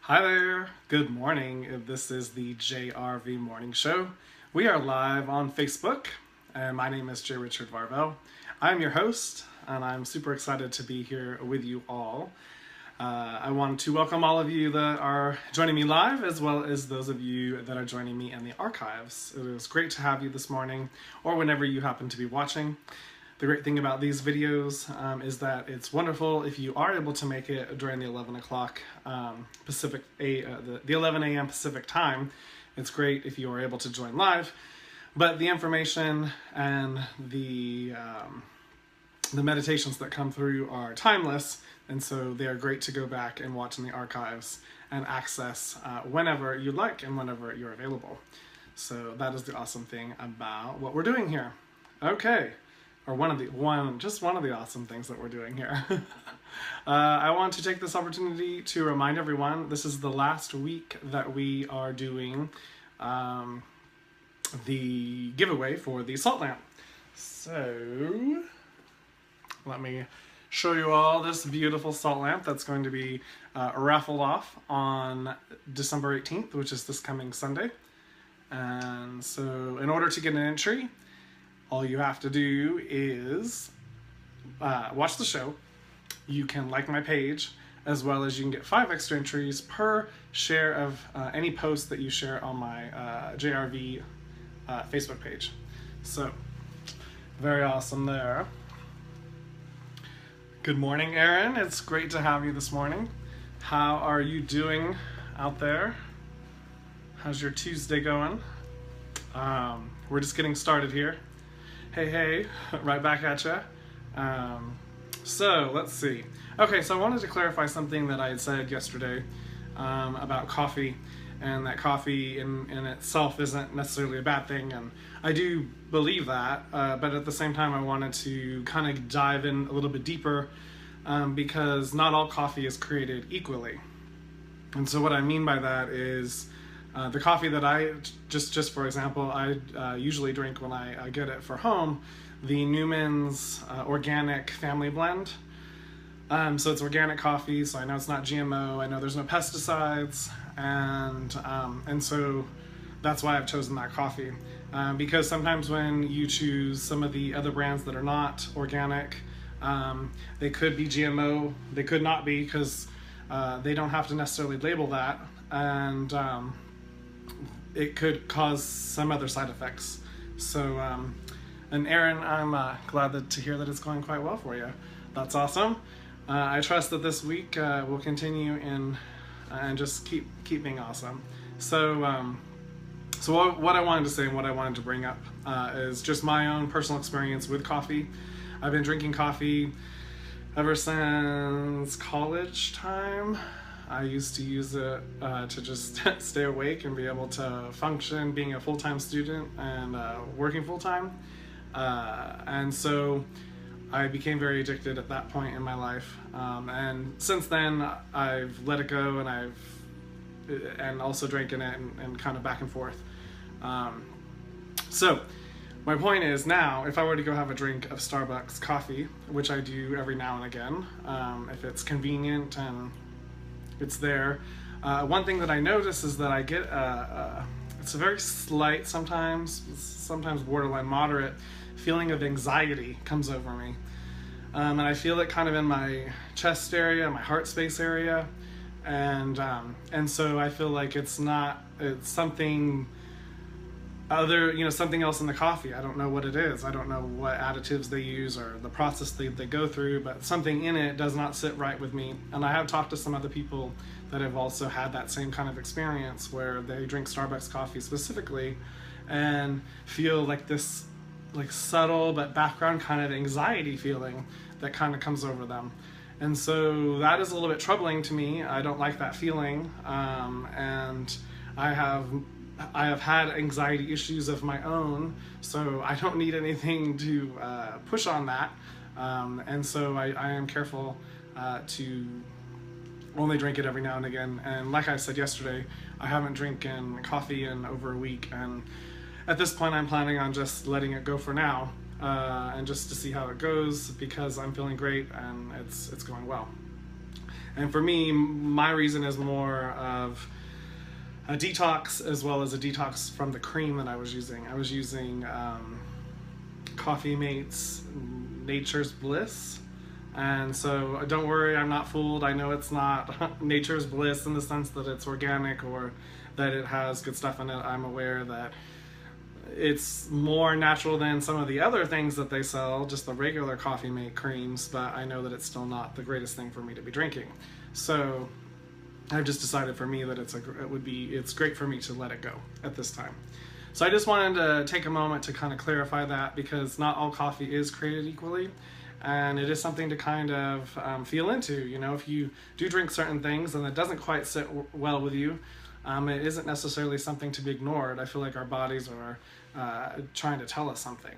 Hi there, good morning. This is the JRV Morning Show. We are live on Facebook, and my name is J. Richard Varvel. I'm your host, and I'm super excited to be here with you all. I want to welcome all of you that are joining me live, as well as those of you that are joining me in the archives. It was great to have you this morning, or whenever you happen to be watching. The great thing about these videos is that it's wonderful if you are able to make it during the 11 o'clock the 11 a.m. Pacific time. It's great if you are able to join live, but the information and the meditations that come through are timeless, and so they are great to go back and watch in the archives and access whenever you like and whenever you're available. So that is the awesome thing about what we're doing here. Okay. Or one of the awesome things that we're doing here. I want to take this opportunity to remind everyone this is the last week that we are doing the giveaway for the salt lamp. So let me show you all this beautiful salt lamp that's going to be raffled off on December 18th, which is this coming Sunday. And so in order to get an entry, all you have to do is watch the show. You can like my page, as well as you can get 5 extra entries per share of any post that you share on my JRV Facebook page. So, very awesome there. Good morning, Erin. It's great to have you this morning. How are you doing out there? How's your Tuesday going? We're just getting started here. Hey, right back at you. So let's see. Okay, so I wanted to clarify something that I had said yesterday about coffee, and that coffee in itself isn't necessarily a bad thing, and I do believe that, but at the same time I wanted to kind of dive in a little bit deeper because not all coffee is created equally. And so what I mean by that is the coffee that I, just for example, I usually drink when I get it for home, the Newman's Organic Family Blend. So it's organic coffee, so I know it's not GMO, I know there's no pesticides, and so that's why I've chosen that coffee. Because sometimes when you choose some of the other brands that are not organic, they could be GMO, they could not be, because they don't have to necessarily label that, and it could cause some other side effects. So, and Erin, I'm glad to hear that it's going quite well for you. That's awesome. I trust that this week will continue and just keep being awesome. So, what I wanted to say and what I wanted to bring up is just my own personal experience with coffee. I've been drinking coffee ever since college time. I used to use it to just stay awake and be able to function being a full-time student and working full-time. And so I became very addicted at that point in my life. And since then, I've let it go, and also drinking it and kind of back and forth. So my point is now, if I were to go have a drink of Starbucks coffee, which I do every now and again, if it's convenient and it's there. One thing that I notice is that I get it's a very slight, sometimes borderline moderate feeling of anxiety comes over me. And I feel it kind of in my chest area, my heart space area. And so I feel like it's something other, something else in the coffee. I don't know what it is. I don't know what additives they use or the process they go through, but something in it does not sit right with me. And I have talked to some other people that have also had that same kind of experience where they drink Starbucks coffee specifically and feel like this subtle but background kind of anxiety feeling that kind of comes over them. And so that is a little bit troubling to me. I don't like that feeling. And I have had anxiety issues of my own, so I don't need anything to push on that. And so I am careful to only drink it every now and again. And like I said yesterday, I haven't drinking coffee in over a week. And at this point, I'm planning on just letting it go for now, and just to see how it goes, because I'm feeling great and it's going well. And for me, my reason is more of a detox as well as a detox from the cream that I was using. I was using Coffee Mate's Nature's Bliss. And so don't worry, I'm not fooled. I know it's not Nature's Bliss in the sense that it's organic or that it has good stuff in it. I'm aware that it's more natural than some of the other things that they sell, just the regular Coffee Mate creams, but I know that it's still not the greatest thing for me to be drinking. So I've just decided for me that it's great for me to let it go at this time. So I just wanted to take a moment to kind of clarify that, because not all coffee is created equally. And it is something to kind of feel into. You know, if you do drink certain things and it doesn't quite sit well with you, it isn't necessarily something to be ignored. I feel like our bodies are trying to tell us something.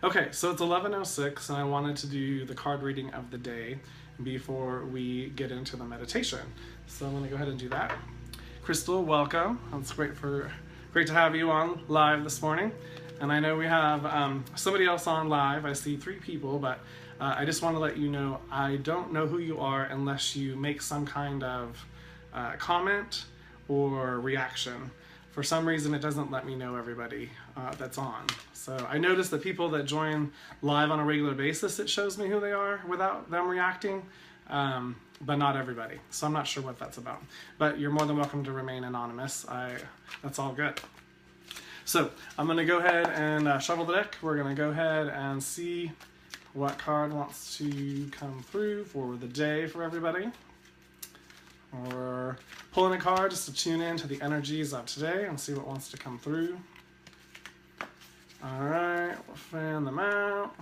Okay, so it's 11:06 and I wanted to do the card reading of the day before we get into the meditation. So I'm going to go ahead and do that. Crystal, welcome. It's great to have you on live this morning. And I know we have somebody else on live. I see 3 people, but I just want to let you know I don't know who you are unless you make some kind of comment or reaction. For some reason, it doesn't let me know everybody that's on. So I noticed that people that join live on a regular basis, it shows me who they are without them reacting, but not everybody. So I'm not sure what that's about. But you're more than welcome to remain anonymous. That's all good. So I'm going to go ahead and shuffle the deck. We're going to go ahead and see what card wants to come through for the day for everybody. We're pulling a card just to tune in to the energies of today and see what wants to come through. All right, we'll fan them out.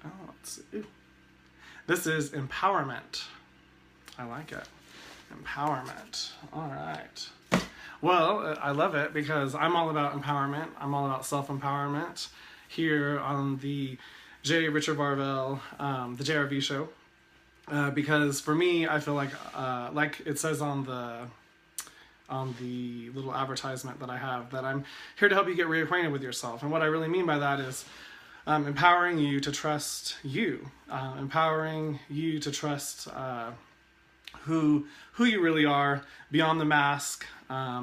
Oh, let's see. This is empowerment. I like it. Empowerment. All right. Well, I love it because I'm all about empowerment. I'm all about self-empowerment here on the Richard Varvel, the JRV show. Because for me, I feel like it says on the little advertisement that I have, that I'm here to help you get reacquainted with yourself. And what I really mean by that is empowering you to trust you, empowering you to trust who you really are, beyond the mask,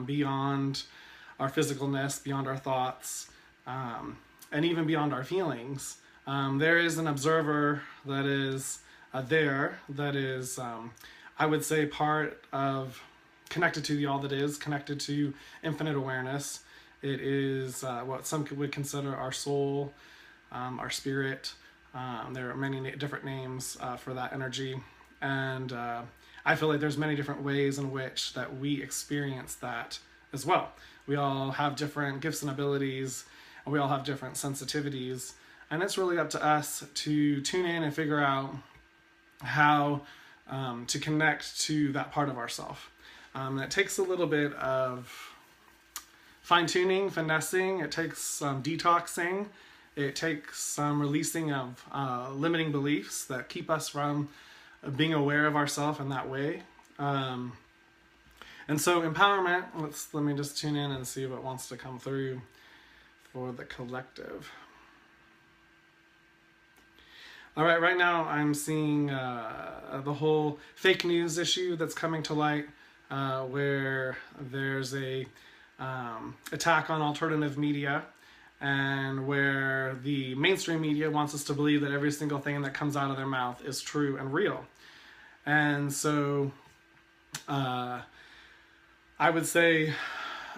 beyond our physicalness, beyond our thoughts, and even beyond our feelings. There is an observer that is that is, I would say, part of, connected to the all that is, connected to infinite awareness. It is what some would consider our soul, our spirit. There are many different names for that energy. And I feel like there's many different ways in which that we experience that as well. We all have different gifts and abilities, and we all have different sensitivities. And it's really up to us to tune in and figure out how to connect to that part of ourselves. And it takes a little bit of fine-tuning, finessing. It takes some detoxing. It takes some releasing of limiting beliefs that keep us from being aware of ourselves in that way. And so empowerment, let me just tune in and see what wants to come through for the collective. All right, right now I'm seeing the whole fake news issue that's coming to light, where there's a attack on alternative media, and where the mainstream media wants us to believe that every single thing that comes out of their mouth is true and real. And so I would say,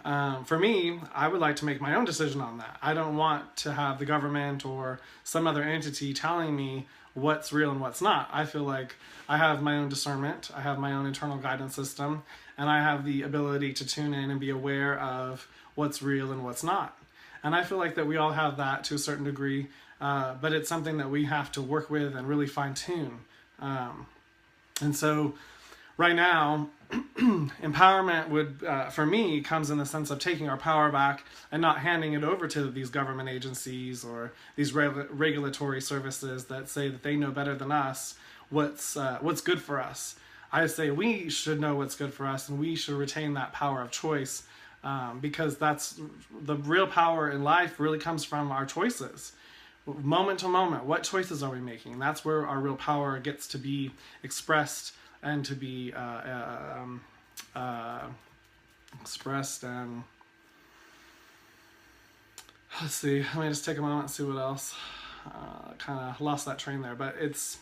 for me, I would like to make my own decision on that. I don't want to have the government or some other entity telling me what's real and what's not. I feel like I have my own discernment, I have my own internal guidance system, and I have the ability to tune in and be aware of what's real and what's not. And I feel like that we all have that to a certain degree, but it's something that we have to work with and really fine-tune. And so right now, empowerment would, for me, comes in the sense of taking our power back and not handing it over to these government agencies or these regulatory services that say that they know better than us what's good for us. I say we should know what's good for us, and we should retain that power of choice, because that's the real power in life. Really comes from our choices. moment to moment, what choices are we making? That's where our real power gets to be expressed and to be expressed. And let's see, let me just take a moment and see what else. Kind of lost that train there, but it's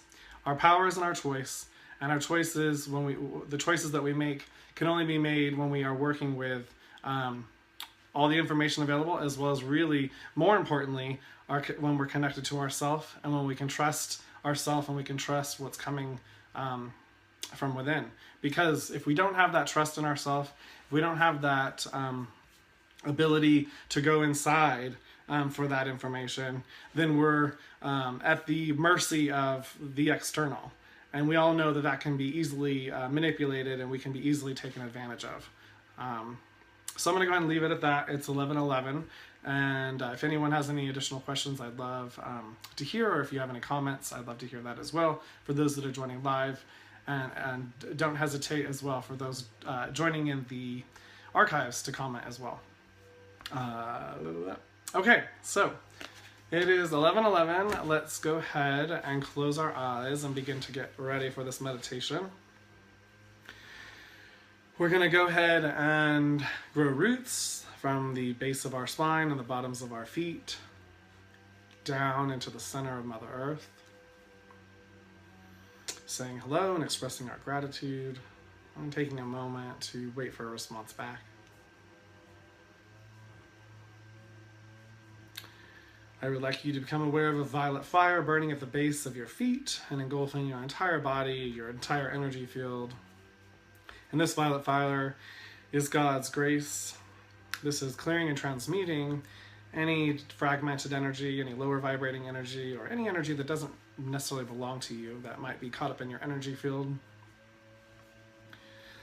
our power is in our choice, and our choices, the choices that we make can only be made when we are working with all the information available, as well as, really more importantly, when we're connected to ourselves, and when we can trust ourselves and we can trust what's coming from within. Because if we don't have that trust in ourselves, if we don't have that ability to go inside for that information, then we're at the mercy of the external. And we all know that that can be easily manipulated, and we can be easily taken advantage of. So I'm going to go ahead and leave it at that. It's 11:11. And if anyone has any additional questions, I'd love to hear, or if you have any comments, I'd love to hear that as well, for those that are joining live. And don't hesitate as well for those joining in the archives to comment as well. Okay, so it is 11:11. Let's go ahead and close our eyes and begin to get ready for this meditation. We're going to go ahead and grow roots from the base of our spine and the bottoms of our feet down into the center of Mother Earth, saying hello and expressing our gratitude, and taking a moment to wait for a response back. I would like you to become aware of a violet fire burning at the base of your feet and engulfing your entire body, your entire energy field. And this violet fire is God's grace. This is clearing and transmuting any fragmented energy, any lower vibrating energy, or any energy that doesn't necessarily belong to you that might be caught up in your energy field,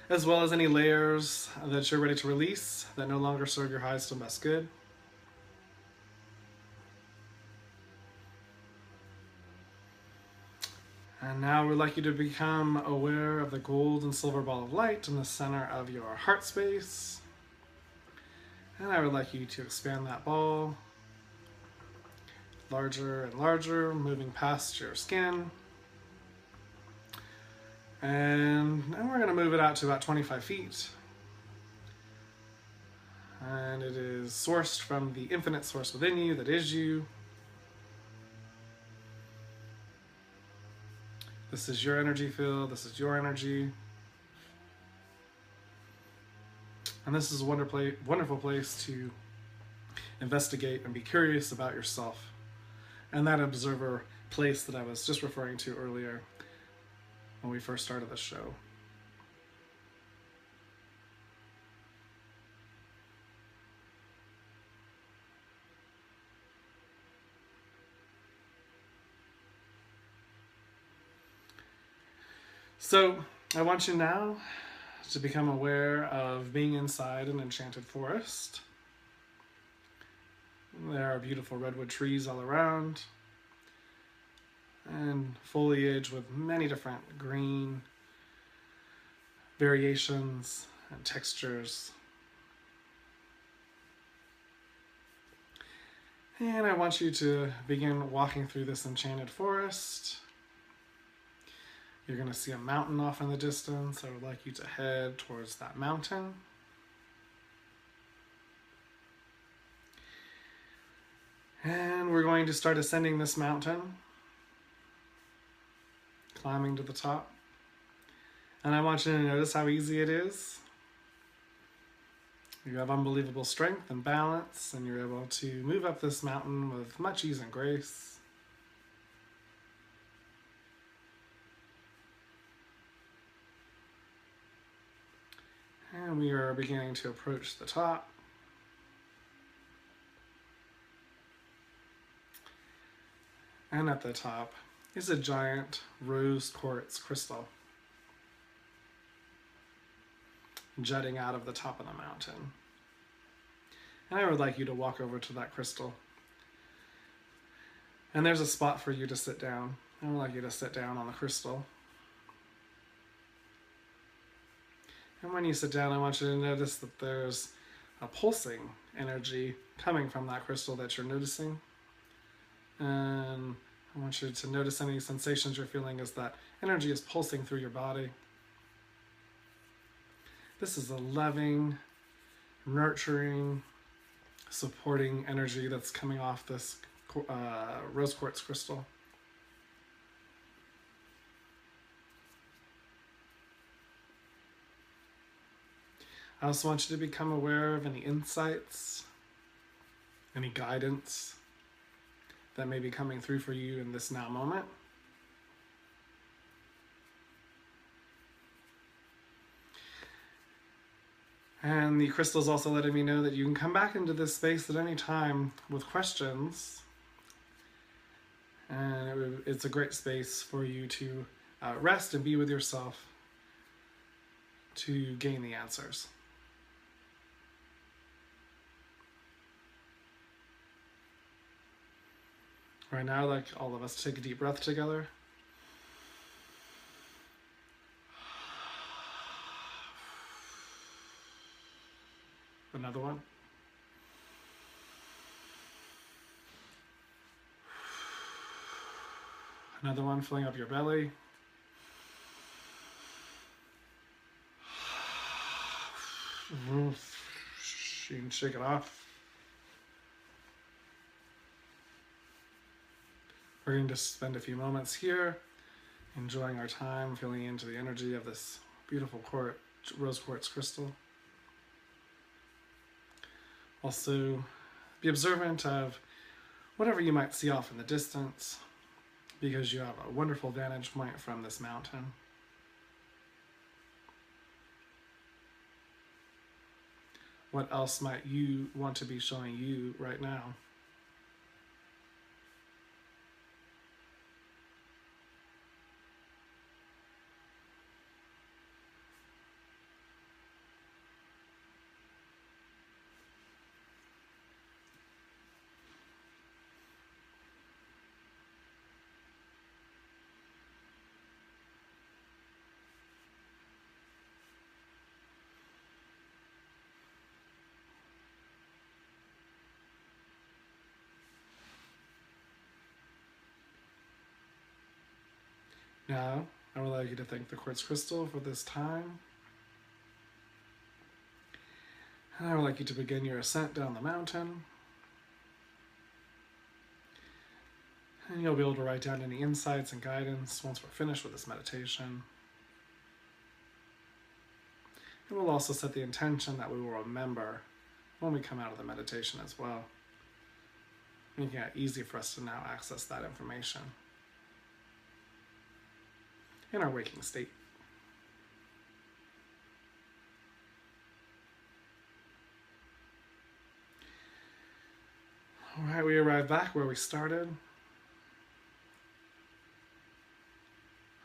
as well as any layers that you're ready to release that no longer serve your highest and best good. And now we'd like you to become aware of the gold and silver ball of light in the center of your heart space. And I would like you to expand that ball larger and larger, moving past your skin. And we're going to move it out to about 25 feet. And it is sourced from the infinite source within you that is you. This is your energy field. This is your energy. And this is a wonderful place to investigate and be curious about yourself. And that observer place that I was just referring to earlier when we first started the show. So I want you now to become aware of being inside an enchanted forest. There are beautiful redwood trees all around, and foliage with many different green variations and textures. And I want you to begin walking through this enchanted forest. You're going to see a mountain off in the distance. I would like you to head towards that mountain. And we're going to start ascending this mountain, climbing to the top. And I want you to notice how easy it is. You have unbelievable strength and balance, and you're able to move up this mountain with much ease and grace. And we are beginning to approach the top. And at the top is a giant rose quartz crystal jutting out of the top of the mountain. And I would like you to walk over to that crystal. And there's a spot for you to sit down. I would like you to sit down on the crystal. And when you sit down, I want you to notice that there's a pulsing energy coming from that crystal that you're noticing. And I want you to notice any sensations you're feeling as that energy is pulsing through your body. This is a loving, nurturing, supporting energy that's coming off this rose quartz crystal. I also want you to become aware of any insights, any guidance that may be coming through for you in this now moment. And the crystal is also letting me know that you can come back into this space at any time with questions. And it's a great space for you to rest and be with yourself to gain the answers. Right now, I'd like all of us to take a deep breath together. Another one. Another one, filling up your belly. You can shake it off. We're going to spend a few moments here, enjoying our time, feeling into the energy of this beautiful rose quartz crystal. Also, be observant of whatever you might see off in the distance, because you have a wonderful vantage point from this mountain. What else might you want to be showing you right now? Now, I would like you to thank the quartz crystal for this time. And I would like you to begin your ascent down the mountain. And you'll be able to write down any insights and guidance once we're finished with this meditation. And we'll also set the intention that we will remember when we come out of the meditation as well, making it easy for us to now access that information in our waking state. All right, we arrived back where we started.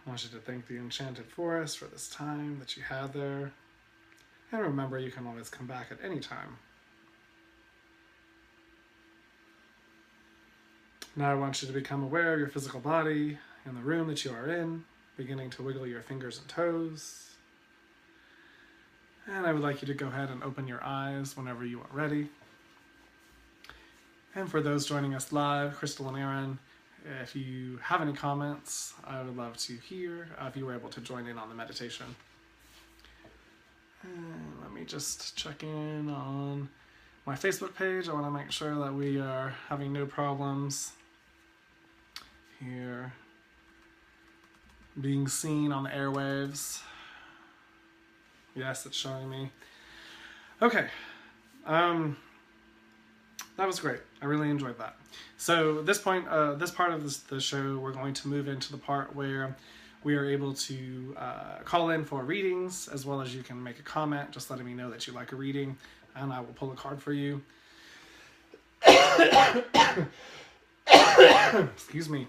I want you to thank the Enchanted Forest for this time that you had there. And remember, you can always come back at any time. Now I want you to become aware of your physical body and the room that you are in, beginning to wiggle your fingers and toes. And I would like you to go ahead and open your eyes whenever you are ready. And for those joining us live, Crystal and Aaron, if you have any comments, I would love to hear if you were able to join in on the meditation. And let me just check in on my Facebook page. I want to make sure that we are having no problems here being seen on the airwaves. Yes, it's showing me. Okay. That was great. I really enjoyed that. So this point, this part of the show, we're going to move into the part where we are able to call in for readings, as well as you can make a comment, just letting me know that you like a reading, and I will pull a card for you. Excuse me.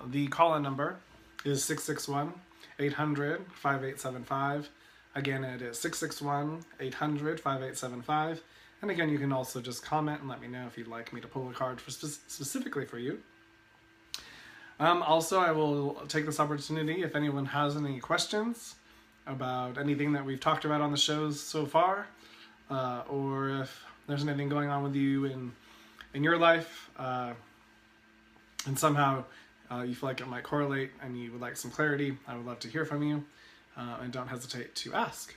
The call-in number is 661-800-5875. Again, it is 661-800-5875. And again, you can also just comment and let me know if you'd like me to pull a card specifically for you. Also, I will take this opportunity, if anyone has any questions about anything that we've talked about on the shows so far, or if there's anything going on with you in your life, and somehow you feel like it might correlate and you would like some clarity, I would love to hear from you, and don't hesitate to ask.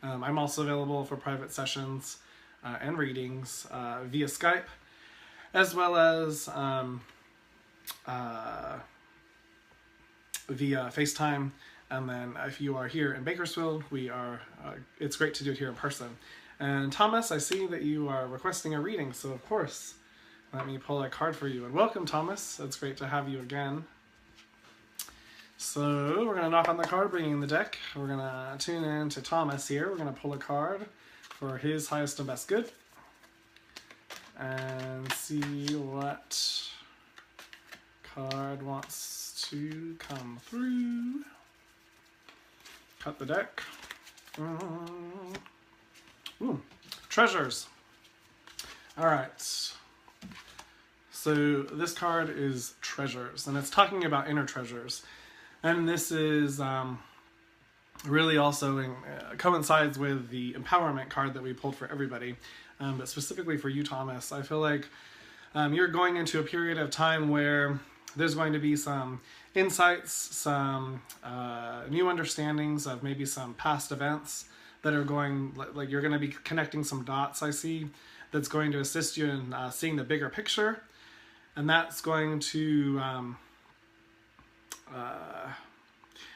I'm also available for private sessions and readings via Skype, as well as via FaceTime. And then if you are here in Bakersfield, it's great to do it here in person. And Thomas, I see that you are requesting a reading, so of course, let me pull a card for you. And welcome, Thomas. It's great to have you again. So we're going to knock on the card, bringing in the deck. We're going to tune in to Thomas here. We're going to pull a card for his highest and best good and see what card wants to come through. Cut the deck. Ooh, treasures. All right. So this card is treasures, and it's talking about inner treasures. And this is really also coincides with the empowerment card that we pulled for everybody. But specifically for you, Thomas, I feel like you're going into a period of time where there's going to be some insights, some new understandings of maybe some past events that are going, like you're going to be connecting some dots, I see, that's going to assist you in seeing the bigger picture. And that's going to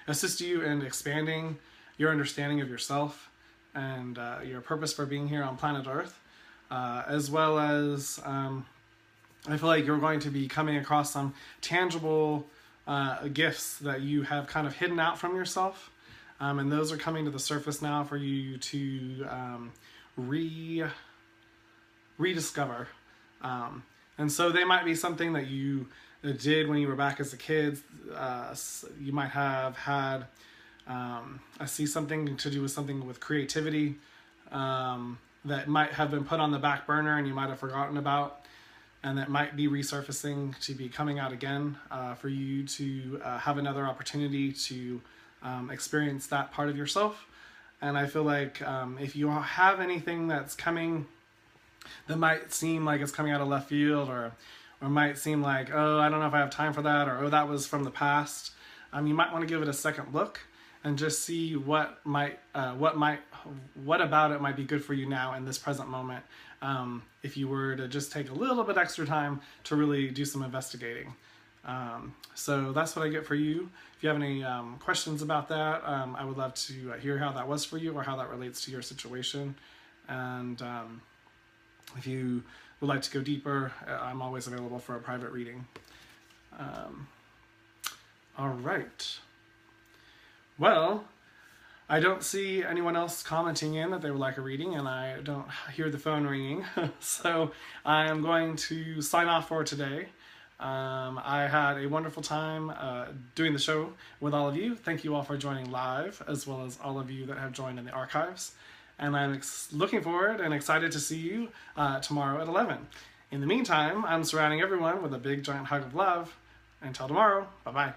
assist you in expanding your understanding of yourself and your purpose for being here on planet Earth, as well as I feel like you're going to be coming across some tangible gifts that you have kind of hidden out from yourself, and those are coming to the surface now for you to rediscover. And so they might be something that you did when you were back as a kid. You might have had, I see something to do with something with creativity that might have been put on the back burner and you might have forgotten about, and that might be resurfacing to be coming out again for you to have another opportunity to experience that part of yourself. And I feel like if you have anything that's coming that might seem like it's coming out of left field, or might seem like, oh, I don't know if I have time for that, or oh, that was from the past, you might want to give it a second look and just see what about it might be good for you now in this present moment, if you were to just take a little bit extra time to really do some investigating. So that's what I get for you. If you have any questions about that, I would love to hear how that was for you or how that relates to your situation. And if you would like to go deeper, I'm always available for a private reading. All right. Well, I don't see anyone else commenting in that they would like a reading, and I don't hear the phone ringing. So I am going to sign off for today. I had a wonderful time doing the show with all of you. Thank you all for joining live, as well as all of you that have joined in the archives. And I'm looking forward and excited to see you tomorrow at 11. In the meantime, I'm surrounding everyone with a big giant hug of love. Until tomorrow, bye-bye.